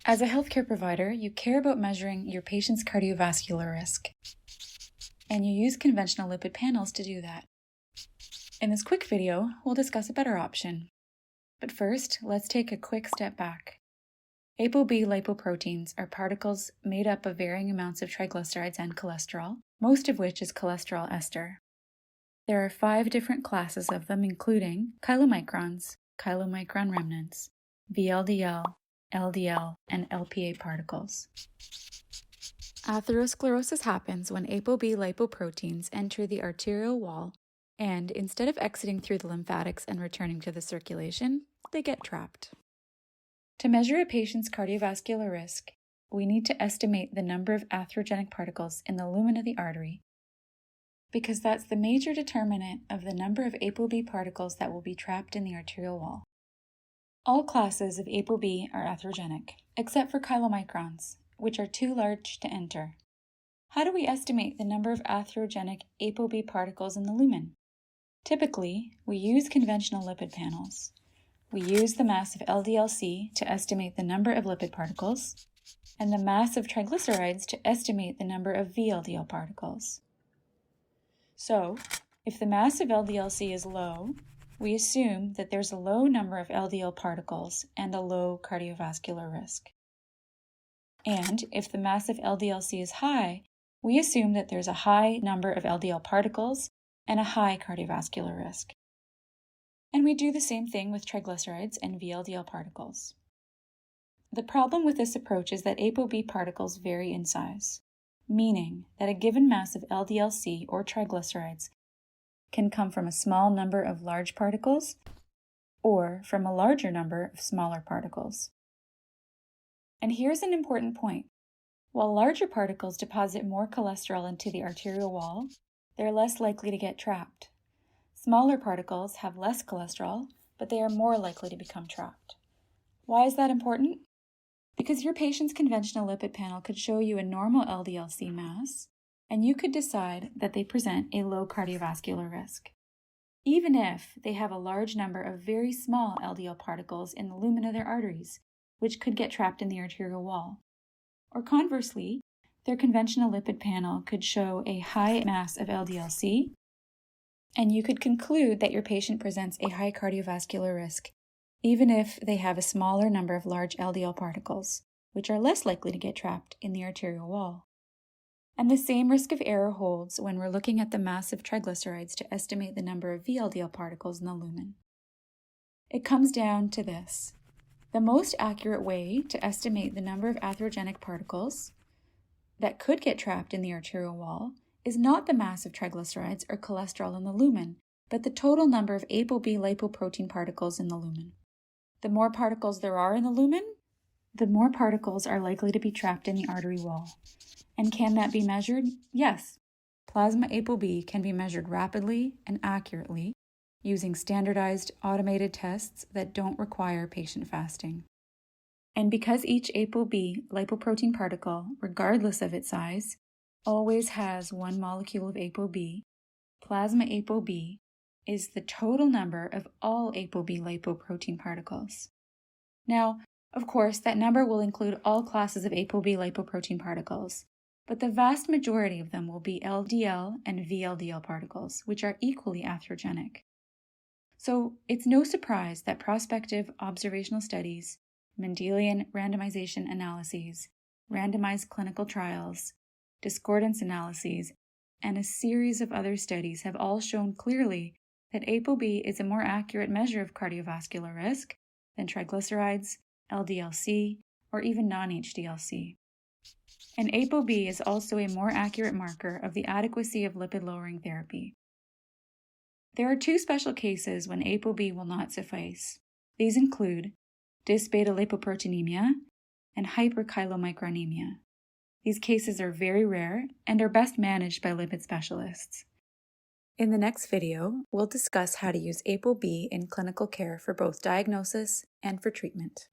As a healthcare provider, you care about measuring your patient's cardiovascular risk, and you use conventional lipid panels to do that. In this quick video, we'll discuss a better option. But first, let's take a quick step back. ApoB lipoproteins are particles made up of varying amounts of triglycerides and cholesterol, most of which is cholesterol ester. There are 5 different classes of them, including chylomicrons, chylomicron remnants, VLDL, LDL, and Lpa particles. Atherosclerosis happens when ApoB lipoproteins enter the arterial wall and, instead of exiting through the lymphatics and returning to the circulation, they get trapped. To measure a patient's cardiovascular risk, we need to estimate the number of atherogenic particles in the lumen of the artery, because that's the major determinant of the number of ApoB particles that will be trapped in the arterial wall. All classes of ApoB are atherogenic, except for chylomicrons, which are too large to enter. How do we estimate the number of atherogenic ApoB particles in the lumen? Typically, we use conventional lipid panels. We use the mass of LDL-C to estimate the number of lipid particles, and the mass of triglycerides to estimate the number of VLDL particles. So, if the mass of LDL-C is low, we assume that there's a low number of LDL particles and a low cardiovascular risk. And if the mass of LDL-C is high, we assume that there's a high number of LDL particles and a high cardiovascular risk. And we do the same thing with triglycerides and VLDL particles. The problem with this approach is that ApoB particles vary in size, meaning that a given mass of LDL-C or triglycerides can come from a small number of large particles or from a larger number of smaller particles. And here's an important point. While larger particles deposit more cholesterol into the arterial wall, they're less likely to get trapped. Smaller particles have less cholesterol, but they are more likely to become trapped. Why is that important? Because your patient's conventional lipid panel could show you a normal LDL-C mass, and you could decide that they present a low cardiovascular risk, even if they have a large number of very small LDL particles in the lumen of their arteries, which could get trapped in the arterial wall. Or conversely, their conventional lipid panel could show a high mass of LDL-C, and you could conclude that your patient presents a high cardiovascular risk, even if they have a smaller number of large LDL particles, which are less likely to get trapped in the arterial wall. And the same risk of error holds when we're looking at the mass of triglycerides to estimate the number of VLDL particles in the lumen. It comes down to this. The most accurate way to estimate the number of atherogenic particles that could get trapped in the arterial wall is not the mass of triglycerides or cholesterol in the lumen, but the total number of ApoB lipoprotein particles in the lumen. The more particles there are in the lumen, the more particles are likely to be trapped in the artery wall. And can that be measured? Yes. Plasma ApoB can be measured rapidly and accurately using standardized automated tests that don't require patient fasting. And because each ApoB lipoprotein particle, regardless of its size, always has one molecule of ApoB, plasma ApoB is the total number of all ApoB lipoprotein particles. Now, of course, that number will include all classes of ApoB lipoprotein particles, but the vast majority of them will be LDL and VLDL particles, which are equally atherogenic. So it's no surprise that prospective observational studies, Mendelian randomization analyses, randomized clinical trials, discordance analyses, and a series of other studies have all shown clearly that ApoB is a more accurate measure of cardiovascular risk than triglycerides, LDL-C, or even non-HDL-C. And ApoB is also a more accurate marker of the adequacy of lipid-lowering therapy. There are 2 special cases when ApoB will not suffice. These include dysbeta-lipoproteinemia and hyperchylomicronemia. These cases are very rare and are best managed by lipid specialists. In the next video, we'll discuss how to use ApoB in clinical care for both diagnosis and for treatment.